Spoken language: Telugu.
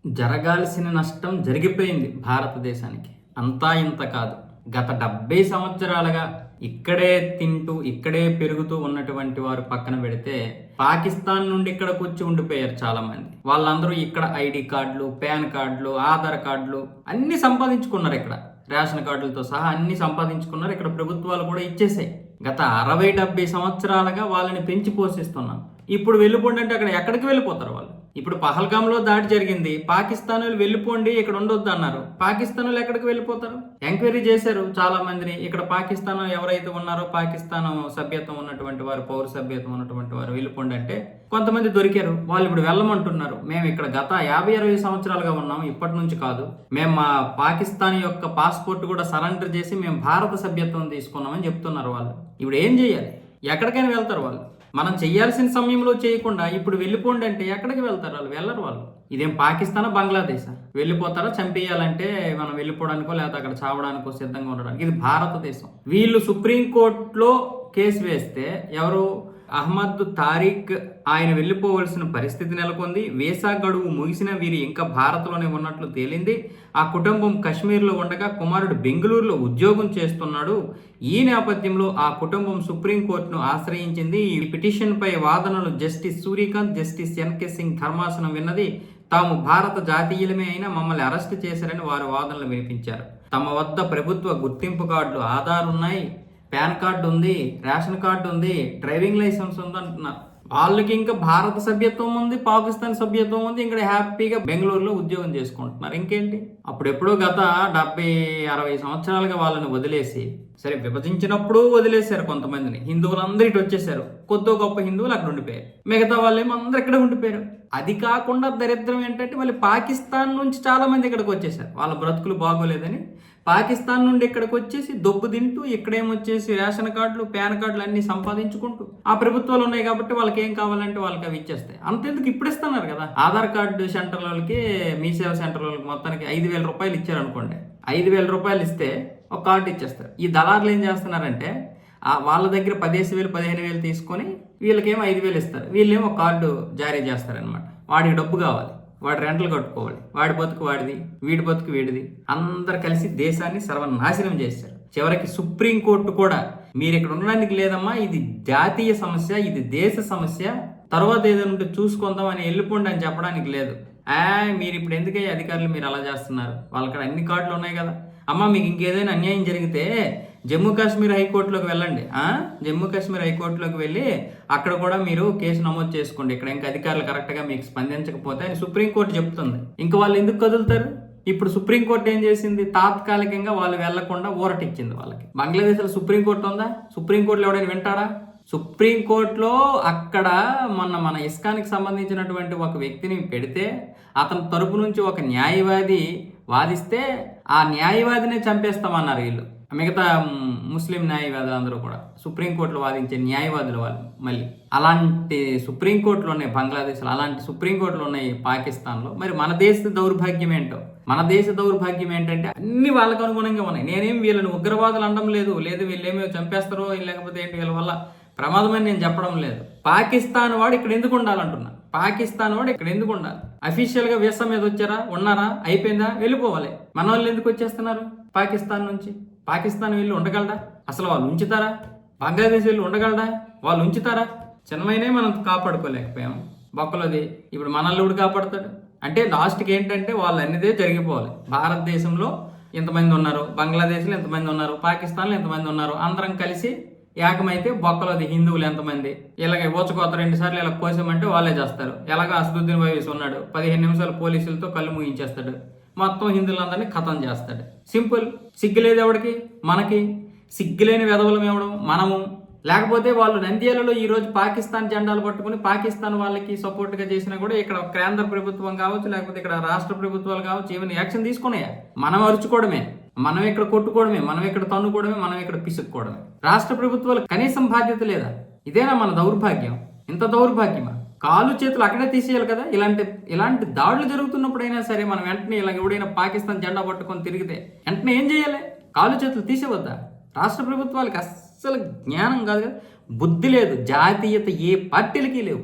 జరగాల్సిన నష్టం జరిగిపోయింది భారతదేశానికి. అంతా ఇంత కాదు. గత 70 సంవత్సరాలుగా ఇక్కడే తింటూ ఇక్కడే పెరుగుతూ ఉన్నటువంటి వారు పక్కన పెడితే పాకిస్తాన్ నుండి ఇక్కడికి వచ్చి ఉండిపోయారు చాలా మంది. వాళ్ళందరూ ఇక్కడ ఐడి కార్డులు, పాన్ కార్డులు, ఆధార్ కార్డులు అన్ని సంపాదించుకున్నారు. ఇక్కడ రేషన్ కార్డులతో సహా అన్ని సంపాదించుకున్నారు. ఇక్కడ ప్రభుత్వాలు కూడా ఇచ్చేసాయి. గత 60-70 సంవత్సరాలుగా వాళ్ళని పెంచి పోషిస్తున్నాం. ఇప్పుడు వెళ్ళిపోండి అంటే అక్కడ ఎక్కడికి వెళ్ళిపోతారు వాళ్ళు? ఇప్పుడు పహల్గామ్లో దాడి జరిగింది, పాకిస్తాన్ వాళ్ళు వెళ్ళిపోండి ఇక్కడ ఉండొద్దు అన్నారు. పాకిస్తాన్ వాళ్ళు ఎక్కడికి వెళ్ళిపోతారు? ఎంక్వైరీ చేశారు చాలా మందిని. ఇక్కడ పాకిస్తాన్ ఎవరైతే ఉన్నారో పాకిస్తాన్ సభ్యత్వం ఉన్నటువంటి వారు, పౌర సభ్యత్వం ఉన్నటువంటి వారు వెళ్ళిపోండి అంటే కొంతమంది దొరికారు. వాళ్ళు ఇప్పుడు వెళ్ళమంటున్నారు. మేము ఇక్కడ గత 50-60 సంవత్సరాలుగా ఉన్నాం, ఇప్పటి నుంచి కాదు. మేము మా పాకిస్తాన్ యొక్క పాస్పోర్ట్ కూడా సరెండర్ చేసి మేము భారత సభ్యత్వం తీసుకున్నామని చెప్తున్నారు వాళ్ళు. ఇప్పుడు ఏం చేయాలి? ఎక్కడికైనా వెళ్తారు వాళ్ళు. మనం చేయాల్సిన సమయంలో చేయకుండా ఇప్పుడు వెళ్ళిపోండి అంటే ఎక్కడికి వెళ్తారు వాళ్ళు? వెళ్ళరు వాళ్ళు. ఇదేం పాకిస్తానా, బంగ్లాదేశా? వెళ్ళిపోతారా? చంపేయాలంటే మనం వెళ్ళిపోవడానికో లేకపోతే అక్కడ చావడానికో సిద్ధంగా ఉండడానికి. ఇది భారతదేశం. వీళ్ళు సుప్రీంకోర్టులో కేసు వేస్తే ఎవరు? అహ్మద్ తారిక్ ఆయన వెళ్ళిపోవలసిన పరిస్థితి నెలకొంది. వీసా గడువు ముగిసిన వీరు ఇంకా భారత్లోనే ఉన్నట్లు తేలింది. ఆ కుటుంబం కశ్మీర్లో ఉండగా కుమారుడు బెంగళూరులో ఉద్యోగం చేస్తున్నాడు. ఈ నేపథ్యంలో ఆ కుటుంబం సుప్రీంకోర్టును ఆశ్రయించింది. ఈ పిటిషన్పై వాదనలు justice Surya Kant, justice NK Singh ధర్మాసనం విన్నది. తాము భారత జాతీయులమే అయినా మమ్మల్ని అరెస్ట్ చేశారని వారు వాదనలు వినిపించారు. తమ వద్ద ప్రభుత్వ గుర్తింపు కార్డులు, ఆధార్ ఉన్నాయి, పాన్ కార్డు ఉంది, రేషన్ కార్డు ఉంది, డ్రైవింగ్ లైసెన్స్ ఉంది అంటున్నారు. వాళ్ళకి ఇంకా భారత సభ్యత్వం ఉంది, పాకిస్తాన్ సభ్యత్వం ఉంది. ఇక్కడ హ్యాపీగా బెంగళూరులో ఉద్యోగం చేసుకుంటున్నారు. ఇంకేంటి? అప్పుడెప్పుడో గత 70-60 సంవత్సరాలుగా వాళ్ళని వదిలేసి, సరే విభజించినప్పుడు వదిలేశారు కొంతమందిని. హిందువులందరూ ఇటు వచ్చేసారు. కొద్దో గొప్ప హిందువులు అక్కడ ఉండిపోయారు. మిగతా వాళ్ళేమో అందరూ ఇక్కడ ఉండిపోయారు. అది కాకుండా దరిద్రం ఏంటంటే మళ్ళీ పాకిస్తాన్ నుంచి చాలా మంది ఇక్కడికి వచ్చేసారు. వాళ్ళ బ్రతుకులు బాగోలేదని పాకిస్తాన్ నుండి ఇక్కడికి వచ్చేసి దొబ్బు తింటూ ఇక్కడేమొచ్చేసి రేషన్ కార్డులు, పాన్ కార్డులు అన్ని సంపాదించుకుంటూ ఆ ప్రభుత్వాలు ఉన్నాయి కాబట్టి వాళ్ళకి ఏం కావాలంటే వాళ్ళకి అవి ఇచ్చేస్తాయి. అంతెందుకు ఇప్పుడు ఇస్తున్నారు కదా. ఆధార్ కార్డు సెంటర్ వాళ్ళకి, మీ సేవ సెంటర్ వాళ్ళకి మొత్తానికి 5,000 రూపాయలు ఇచ్చారు అనుకోండి. 5,000 రూపాయలు ఇస్తే ఒక కార్డు ఇచ్చేస్తారు. ఈ దళారులు ఏం చేస్తున్నారంటే వాళ్ళ దగ్గర 10,000 15,000 తీసుకొని వీళ్ళకేమో 5,000 ఇస్తారు. వీళ్ళేమో ఒక కార్డు జారీ చేస్తారనమాట. వాడికి డబ్బు కావాలి, వాడు రెంటలు కట్టుకోవాలి, వాడి బతుకు వాడిది, వీడి బతుకు వీడిది. అందరు కలిసి దేశాన్ని సర్వనాశనం చేశారు. చివరికి సుప్రీంకోర్టు కూడా మీరు ఇక్కడ ఉండడానికి లేదమ్మా, ఇది జాతీయ సమస్య, ఇది దేశ సమస్య, తర్వాత ఏదైనా ఉంటే చూసుకుందాం అని వెళ్ళిపోండి అని చెప్పడానికి లేదు. మీరు ఇప్పుడు ఎందుకయ్యా అధికారులు మీరు అలా చేస్తున్నారు? వాళ్ళకి అన్ని కార్డులు ఉన్నాయి కదా. అమ్మ మీకు ఇంకేదైనా అన్యాయం జరిగితే జమ్మూ కాశ్మీర్ హైకోర్టులోకి వెళ్ళండి. జమ్మూ కాశ్మీర్ హైకోర్టులోకి వెళ్ళి అక్కడ కూడా మీరు కేసు నమోదు చేసుకోండి. ఇక్కడ ఇంకా అధికారులు కరెక్ట్గా మీకు స్పందించకపోతే అని సుప్రీంకోర్టు చెప్తుంది. ఇంకా వాళ్ళు ఎందుకు కదులుతారు? ఇప్పుడు సుప్రీంకోర్టు ఏం చేసింది? తాత్కాలికంగా వాళ్ళు వెళ్లకుండా ఊరటిచ్చింది వాళ్ళకి. బంగ్లాదేశ్లో సుప్రీంకోర్టు ఉందా? సుప్రీంకోర్టులో ఎవడైనా వింటాడా? సుప్రీంకోర్టులో అక్కడ మన ఇస్కాన్కి సంబంధించినటువంటి ఒక వ్యక్తిని పెడితే అతని తరపు నుంచి ఒక న్యాయవాది వాదిస్తే ఆ న్యాయవాదినే చంపేస్తామన్నారు వీళ్ళు. మిగతా ముస్లిం న్యాయవాదులు అందరూ కూడా సుప్రీంకోర్టులో వాదించే న్యాయవాదులు వాళ్ళు. మళ్ళీ అలాంటి సుప్రీంకోర్టులు ఉన్నాయి బంగ్లాదేశ్లో, అలాంటి సుప్రీంకోర్టులు ఉన్నాయి పాకిస్తాన్లో. మరి మన దేశ దౌర్భాగ్యం ఏంటో? మన దేశ దౌర్భాగ్యం ఏంటంటే అన్ని వాళ్ళకు అనుగుణంగా ఉన్నాయి. నేనేం వీళ్ళని ఉగ్రవాదులు అనడం లేదు, వీళ్ళేమో చంపేస్తారో లేకపోతే ఏంటి వీళ్ళ వల్ల ప్రమాదం అని నేను చెప్పడం లేదు. పాకిస్తాన్ వాడు ఇక్కడ ఎందుకు ఉండాలంటున్నా. పాకిస్తాన్ వాడు ఇక్కడ ఎందుకు ఉండాలి? అఫీషియల్గా వీసా మీద వచ్చారా? ఉన్నారా? అయిపోయిందా? వెళ్ళిపోవాలి. మన వాళ్ళు ఎందుకు వచ్చేస్తున్నారు పాకిస్తాన్ నుంచి? పాకిస్తాన్ వీళ్ళు ఉండగలడా? అసలు వాళ్ళు ఉంచుతారా? బంగ్లాదేశ్ వీళ్ళు ఉండగలడా? వాళ్ళు ఉంచుతారా? చిన్నమైనే మనం కాపాడుకోలేకపోయాము. బొక్కలది ఇప్పుడు మనల్ని కూడా కాపాడుతాడు అంటే లాస్ట్కి ఏంటంటే వాళ్ళు అన్నదే జరిగిపోవాలి. భారతదేశంలో ఎంతమంది ఉన్నారు, బంగ్లాదేశ్లో ఎంతమంది ఉన్నారు, పాకిస్తాన్లో ఎంతమంది ఉన్నారు, అందరం కలిసి ఏకమైతే బొక్కలది హిందువులు ఎంతమంది. ఇలాగే ఊచకోత 2 సార్లు ఇలా కోసామంటే వాళ్ళే చేస్తారు. ఎలాగో అసదుద్దీన్ ఓవైసీ ఉన్నాడు, 15 నిమిషాలు పోలీసులతో కళ్ళు ముగించేస్తాడు, మొత్తం హిందువులందరినీ ఖతం చేస్తాడు. సింపుల్. సిగ్గులేదు ఎవడికి? మనకి. సిగ్గులేని వెధవలం ఎవడం? మనము. లేకపోతే వాళ్ళు నంద్యాలలో ఈరోజు పాకిస్తాన్ జెండాలు పట్టుకుని పాకిస్తాన్ వాళ్ళకి సపోర్ట్గా చేసినా కూడా ఇక్కడ కేంద్ర ప్రభుత్వం కావచ్చు లేకపోతే ఇక్కడ రాష్ట్ర ప్రభుత్వాలు కావచ్చు ఏమైనా యాక్షన్ తీసుకున్నాయా? మనం అరుచుకోవడమే, మనం ఇక్కడ కొట్టుకోవడమే, మనం ఇక్కడ తన్నుకోవడమే, మనం ఇక్కడ పిసుక్కోవడమే. రాష్ట్ర ప్రభుత్వాలు కనీసం బాధ్యత లేదా? ఇదేనా మన దౌర్భాగ్యం? ఇంత దౌర్భాగ్యమా? కాలు చేతులు అక్కడే తీసేయాలి కదా. ఇలాంటి దాడులు జరుగుతున్నప్పుడైనా సరే మనం వెంటనే ఇలా ఎవడైనా పాకిస్తాన్ జెండా పట్టుకొని తిరిగితే వెంటనే ఏం చేయాలి? కాలు చేతులు తీసేవద్దా? రాష్ట్ర ప్రభుత్వాలకి అస్సలు జ్ఞానం కాదు కదా, బుద్ధి లేదు, జాతీయత ఏ పార్టీలకి లేవు.